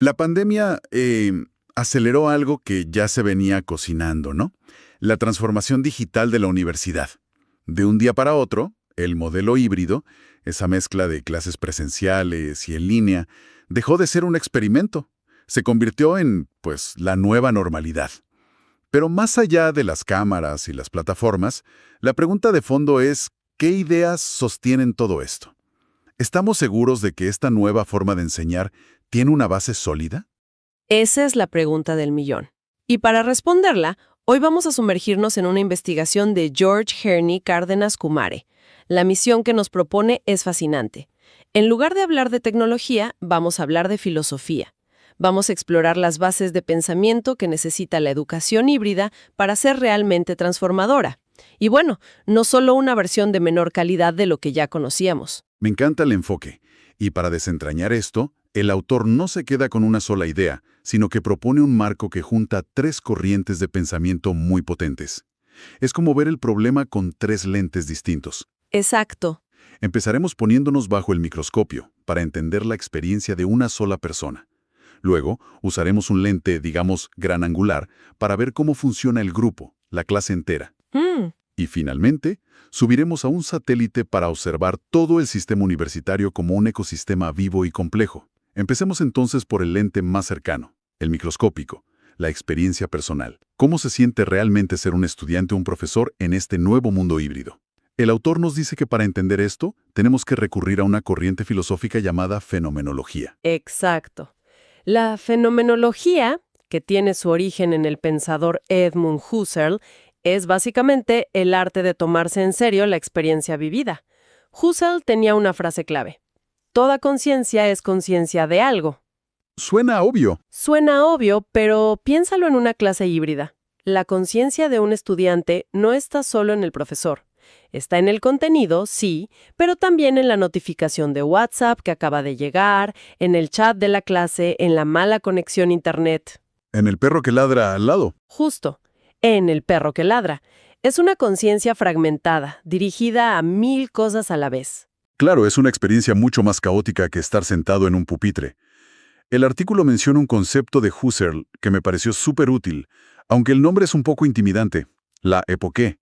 La pandemia aceleró algo que ya se venía cocinando, ¿no? La transformación digital de la universidad. De un día para otro, el modelo híbrido, esa mezcla de clases presenciales y en línea, dejó de ser un experimento. Se convirtió en, pues, la nueva normalidad. Pero más allá de las cámaras y las plataformas, la pregunta de fondo es, ¿qué ideas sostienen todo esto? ¿Estamos seguros de que esta nueva forma de enseñar tiene una base sólida? Esa es la pregunta del millón. Y para responderla, hoy vamos a sumergirnos en una investigación de George Herney Cárdenas Kumare. La misión que nos propone es fascinante. En lugar de hablar de tecnología, vamos a hablar de filosofía. Vamos a explorar las bases de pensamiento que necesita la educación híbrida para ser realmente transformadora. Y bueno, no solo una versión de menor calidad de lo que ya conocíamos. Me encanta el enfoque. Y para desentrañar esto, el autor no se queda con una sola idea, sino que propone un marco que junta tres corrientes de pensamiento muy potentes. Es como ver el problema con tres lentes distintos. Exacto. Empezaremos poniéndonos bajo el microscopio para entender la experiencia de una sola persona. Luego, usaremos un lente, digamos, gran angular, para ver cómo funciona el grupo, la clase entera. Y finalmente, subiremos a un satélite para observar todo el sistema universitario como un ecosistema vivo y complejo. Empecemos entonces por el lente más cercano, el microscópico, la experiencia personal. ¿Cómo se siente realmente ser un estudiante o un profesor en este nuevo mundo híbrido? El autor nos dice que para entender esto, tenemos que recurrir a una corriente filosófica llamada fenomenología. Exacto. La fenomenología, que tiene su origen en el pensador Edmund Husserl, es básicamente el arte de tomarse en serio la experiencia vivida. Husserl tenía una frase clave: toda conciencia es conciencia de algo. Suena obvio. Suena obvio, pero piénsalo en una clase híbrida. La conciencia de un estudiante no está solo en el profesor. Está en el contenido, sí, pero también en la notificación de WhatsApp que acaba de llegar, en el chat de la clase, en la mala conexión a Internet. En el perro que ladra al lado. Justo, en el perro que ladra. Es una conciencia fragmentada, dirigida a 1000 cosas a la vez. Claro, es una experiencia mucho más caótica que estar sentado en un pupitre. El artículo menciona un concepto de Husserl que me pareció súper útil, aunque el nombre es un poco intimidante, la epoqué.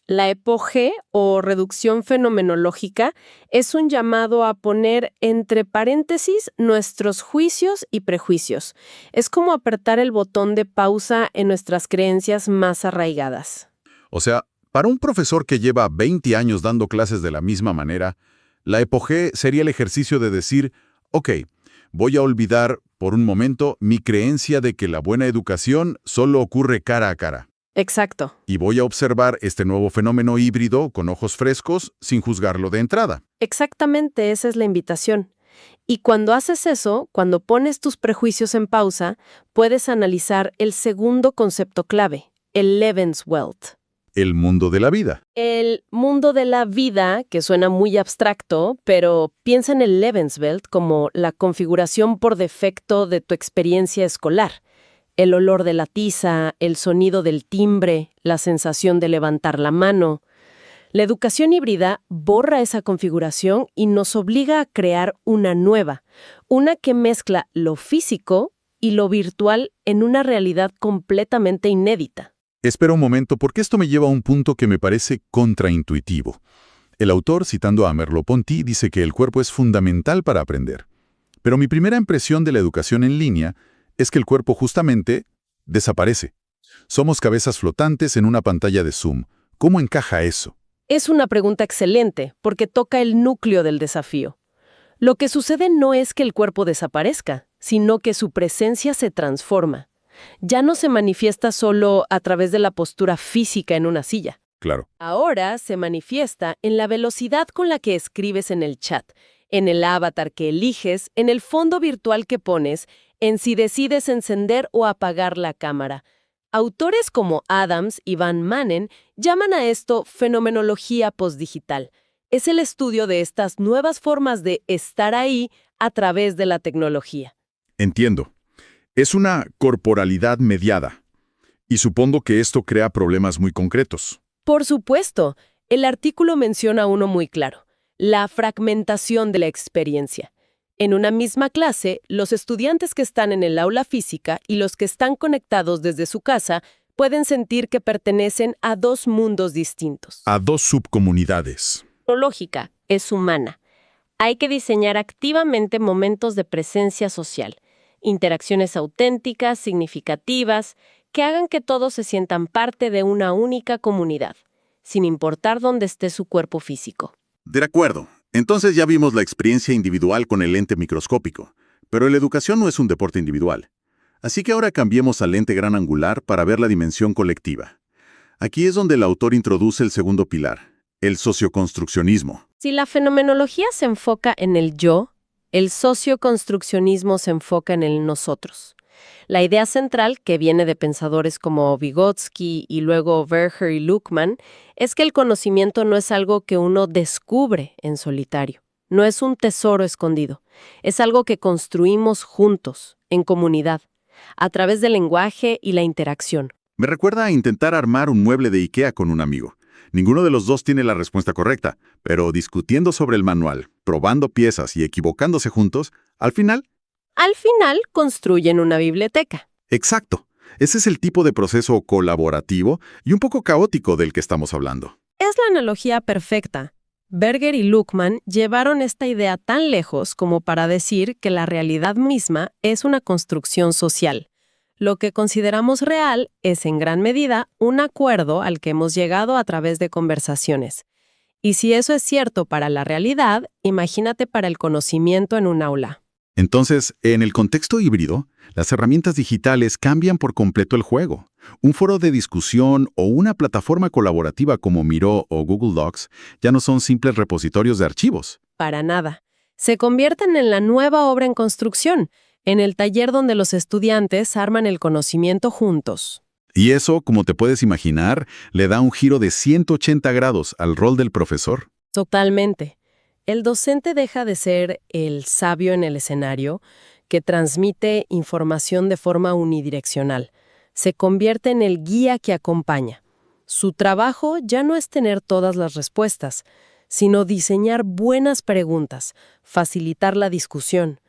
La epoge o reducción fenomenológica es un llamado a poner entre paréntesis nuestros juicios y prejuicios. Es como apretar el botón de pausa en nuestras creencias más arraigadas. O sea, para un profesor que lleva 20 años dando clases de la misma manera, la epoge sería el ejercicio de decir, ok, voy a olvidar por un momento mi creencia de que la buena educación solo ocurre cara a cara. Exacto. Y voy a observar este nuevo fenómeno híbrido con ojos frescos sin juzgarlo de entrada. Exactamente, esa es la invitación. Y cuando haces eso, cuando pones tus prejuicios en pausa, puedes analizar el segundo concepto clave, el Lebenswelt. El mundo de la vida. El mundo de la vida, que suena muy abstracto, pero piensa en el Lebenswelt como la configuración por defecto de tu experiencia escolar. El olor de la tiza, el sonido del timbre, la sensación de levantar la mano. La educación híbrida borra esa configuración y nos obliga a crear una nueva, una que mezcla lo físico y lo virtual en una realidad completamente inédita. Espera un momento, porque esto me lleva a un punto que me parece contraintuitivo. El autor, citando a Merleau-Ponty, dice que el cuerpo es fundamental para aprender. Pero mi primera impresión de la educación en línea es que el cuerpo justamente desaparece. Somos cabezas flotantes en una pantalla de Zoom. ¿Cómo encaja eso? Es una pregunta excelente, porque toca el núcleo del desafío. Lo que sucede no es que el cuerpo desaparezca, sino que su presencia se transforma. Ya no se manifiesta solo a través de la postura física en una silla. Claro. Ahora se manifiesta en la velocidad con la que escribes en el chat, en el avatar que eliges, en el fondo virtual que pones, en si decides encender o apagar la cámara. Autores como Adams y Van Manen llaman a esto fenomenología postdigital. Es el estudio de estas nuevas formas de estar ahí a través de la tecnología. Entiendo. Es una corporalidad mediada. Y supongo que esto crea problemas muy concretos. Por supuesto, el artículo menciona uno muy claro: la fragmentación de la experiencia. En una misma clase, los estudiantes que están en el aula física y los que están conectados desde su casa pueden sentir que pertenecen a dos mundos distintos. A dos subcomunidades. La lógica es humana. Hay que diseñar activamente momentos de presencia social, interacciones auténticas, significativas, que hagan que todos se sientan parte de una única comunidad, sin importar dónde esté su cuerpo físico. De acuerdo. Entonces ya vimos la experiencia individual con el lente microscópico, pero la educación no es un deporte individual. Así que ahora cambiemos al lente gran angular para ver la dimensión colectiva. Aquí es donde el autor introduce el segundo pilar, el socioconstruccionismo. Si la fenomenología se enfoca en el yo, el socioconstruccionismo se enfoca en el nosotros. La idea central, que viene de pensadores como Vygotsky y luego Verger y Luhmann, es que el conocimiento no es algo que uno descubre en solitario. No es un tesoro escondido. Es algo que construimos juntos, en comunidad, a través del lenguaje y la interacción. Me recuerda a intentar armar un mueble de IKEA con un amigo. Ninguno de los dos tiene la respuesta correcta, pero discutiendo sobre el manual, probando piezas y equivocándose juntos, al final construyen una biblioteca. exacto. Ese es el tipo de proceso colaborativo y un poco caótico del que estamos hablando. Es la analogía perfecta. Verger y Luhmann llevaron esta idea tan lejos como para decir que la realidad misma es una construcción social. Lo que consideramos real es en gran medida un acuerdo al que hemos llegado a través de conversaciones. Y si eso es cierto para la realidad, imagínate para el conocimiento en un aula. Entonces, en el contexto híbrido, las herramientas digitales cambian por completo el juego. Un foro de discusión o una plataforma colaborativa como Miro o Google Docs ya no son simples repositorios de archivos. Para nada. Se convierten en la nueva obra en construcción, en el taller donde los estudiantes arman el conocimiento juntos. Y eso, como te puedes imaginar, le da un giro de 180 grados al rol del profesor. Totalmente. El docente deja de ser el sabio en el escenario que transmite información de forma unidireccional. Se convierte en el guía que acompaña. Su trabajo ya no es tener todas las respuestas, sino diseñar buenas preguntas, facilitar la discusión.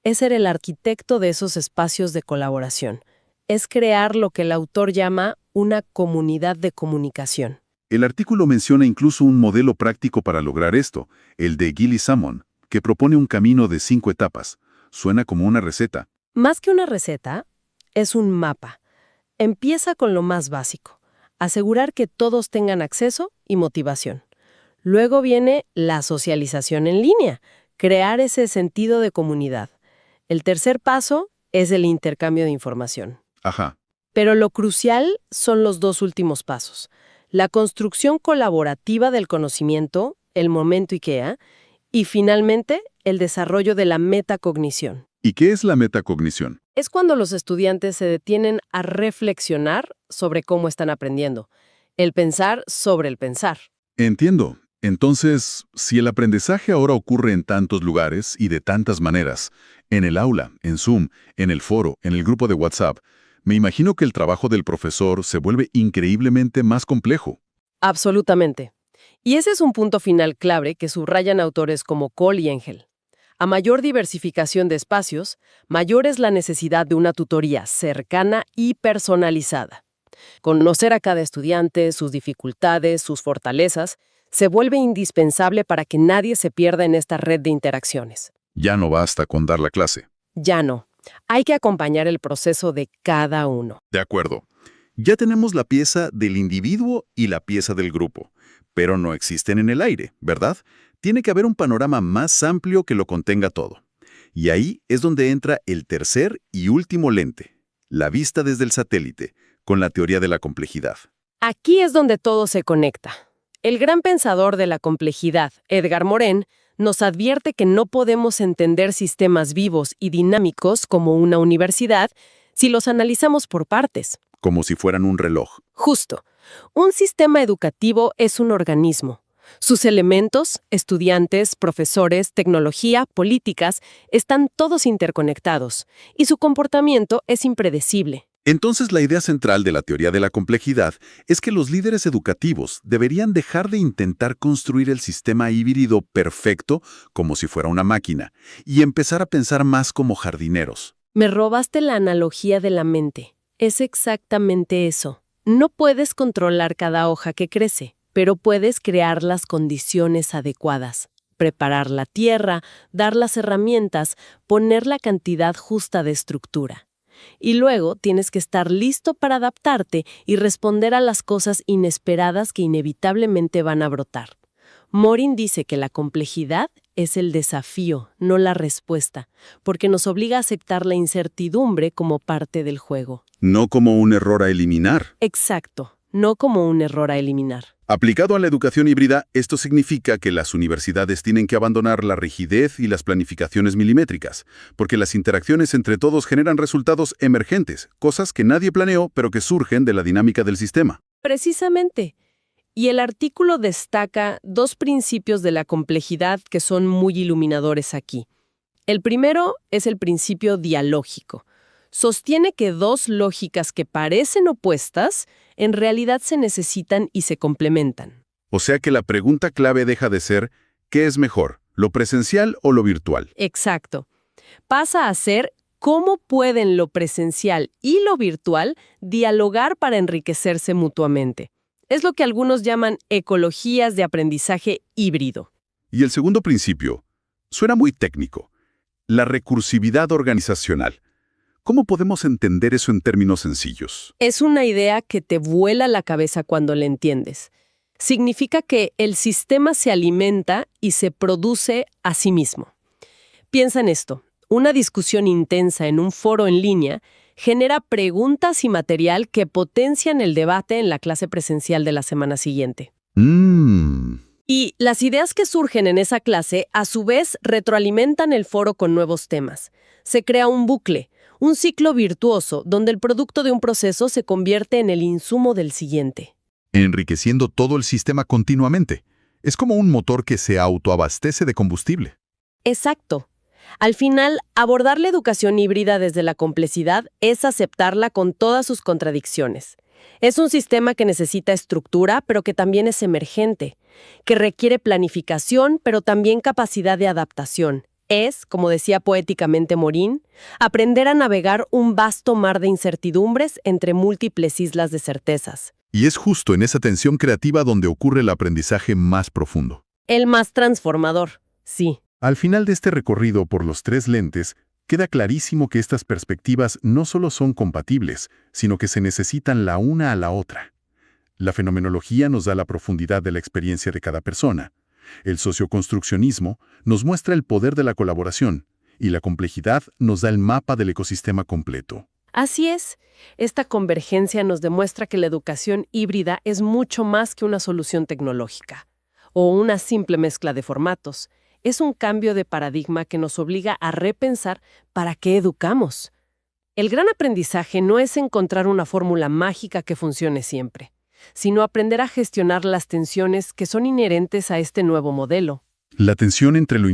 Es ser el arquitecto de esos espacios de colaboración. Es crear lo que el autor llama una comunidad de comunicación. El artículo menciona incluso un modelo práctico para lograr esto, el de Gilly Salmon, que propone un camino de 5 etapas. Suena como una receta. Más que una receta, es un mapa. Empieza con lo más básico, asegurar que todos tengan acceso y motivación. Luego viene la socialización en línea, crear ese sentido de comunidad. El tercer paso es el intercambio de información. Ajá. Pero lo crucial son los dos últimos pasos. La construcción colaborativa del conocimiento, el momento IKEA, y finalmente el desarrollo de la metacognición. ¿Y qué es la metacognición? Es cuando los estudiantes se detienen a reflexionar sobre cómo están aprendiendo, el pensar sobre el pensar. Entiendo. Entonces, si el aprendizaje ahora ocurre en tantos lugares y de tantas maneras, en el aula, en Zoom, en el foro, en el grupo de WhatsApp, me imagino que el trabajo del profesor se vuelve increíblemente más complejo. Absolutamente. Y ese es un punto final clave que subrayan autores como Cole y Engel. A mayor diversificación de espacios, mayor es la necesidad de una tutoría cercana y personalizada. Conocer a cada estudiante, sus dificultades, sus fortalezas, se vuelve indispensable para que nadie se pierda en esta red de interacciones. Ya no basta con dar la clase. Ya no. Hay que acompañar el proceso de cada uno. De acuerdo. Ya tenemos la pieza del individuo y la pieza del grupo, pero no existen en el aire, ¿verdad? Tiene que haber un panorama más amplio que lo contenga todo. Y ahí es donde entra el tercer y último lente, la vista desde el satélite, con la teoría de la complejidad. Aquí es donde todo se conecta. El gran pensador de la complejidad, Edgar Morin, nos advierte que no podemos entender sistemas vivos y dinámicos como una universidad si los analizamos por partes. Como si fueran un reloj. Justo. Un sistema educativo es un organismo. Sus elementos, estudiantes, profesores, tecnología, políticas, están todos interconectados, y su comportamiento es impredecible. Entonces, la idea central de la teoría de la complejidad es que los líderes educativos deberían dejar de intentar construir el sistema híbrido perfecto como si fuera una máquina y empezar a pensar más como jardineros. Me robaste la analogía de la mente. Es exactamente eso. No puedes controlar cada hoja que crece, pero puedes crear las condiciones adecuadas. Preparar la tierra, dar las herramientas, poner la cantidad justa de estructura. Y luego tienes que estar listo para adaptarte y responder a las cosas inesperadas que inevitablemente van a brotar. Morin dice que la complejidad es el desafío, no la respuesta, porque nos obliga a aceptar la incertidumbre como parte del juego. No como un error a eliminar. Exacto, no como un error a eliminar. Aplicado a la educación híbrida, esto significa que las universidades tienen que abandonar la rigidez y las planificaciones milimétricas, porque las interacciones entre todos generan resultados emergentes, cosas que nadie planeó pero que surgen de la dinámica del sistema. Precisamente. Y el artículo destaca dos principios de la complejidad que son muy iluminadores aquí. El primero es el principio dialógico. Sostiene que dos lógicas que parecen opuestas, en realidad se necesitan y se complementan. O sea que la pregunta clave deja de ser ¿qué es mejor, lo presencial o lo virtual? Exacto. Pasa a ser cómo pueden lo presencial y lo virtual dialogar para enriquecerse mutuamente. Es lo que algunos llaman ecologías de aprendizaje híbrido. Y el segundo principio suena muy técnico, la recursividad organizacional. ¿Cómo podemos entender eso en términos sencillos? Es una idea que te vuela la cabeza cuando la entiendes. Significa que el sistema se alimenta y se produce a sí mismo. Piensa en esto. Una discusión intensa en un foro en línea genera preguntas y material que potencian el debate en la clase presencial de la semana siguiente. Y las ideas que surgen en esa clase, a su vez, retroalimentan el foro con nuevos temas. Se crea un bucle, un ciclo virtuoso, donde el producto de un proceso se convierte en el insumo del siguiente. Enriqueciendo todo el sistema continuamente. Es como un motor que se autoabastece de combustible. Exacto. Al final, abordar la educación híbrida desde la complejidad es aceptarla con todas sus contradicciones. Es un sistema que necesita estructura, pero que también es emergente, que requiere planificación, pero también capacidad de adaptación. Es, como decía poéticamente Morin, aprender a navegar un vasto mar de incertidumbres entre múltiples islas de certezas. Y es justo en esa tensión creativa donde ocurre el aprendizaje más profundo. El más transformador, sí. Al final de este recorrido por los tres lentes, queda clarísimo que estas perspectivas no solo son compatibles, sino que se necesitan la una a la otra. La fenomenología nos da la profundidad de la experiencia de cada persona. El socioconstruccionismo nos muestra el poder de la colaboración, y la complejidad nos da el mapa del ecosistema completo. Así es. Esta convergencia nos demuestra que la educación híbrida es mucho más que una solución tecnológica o una simple mezcla de formatos. Es un cambio de paradigma que nos obliga a repensar para qué educamos. El gran aprendizaje no es encontrar una fórmula mágica que funcione siempre, sino aprender a gestionar las tensiones que son inherentes a este nuevo modelo. La tensión entre lo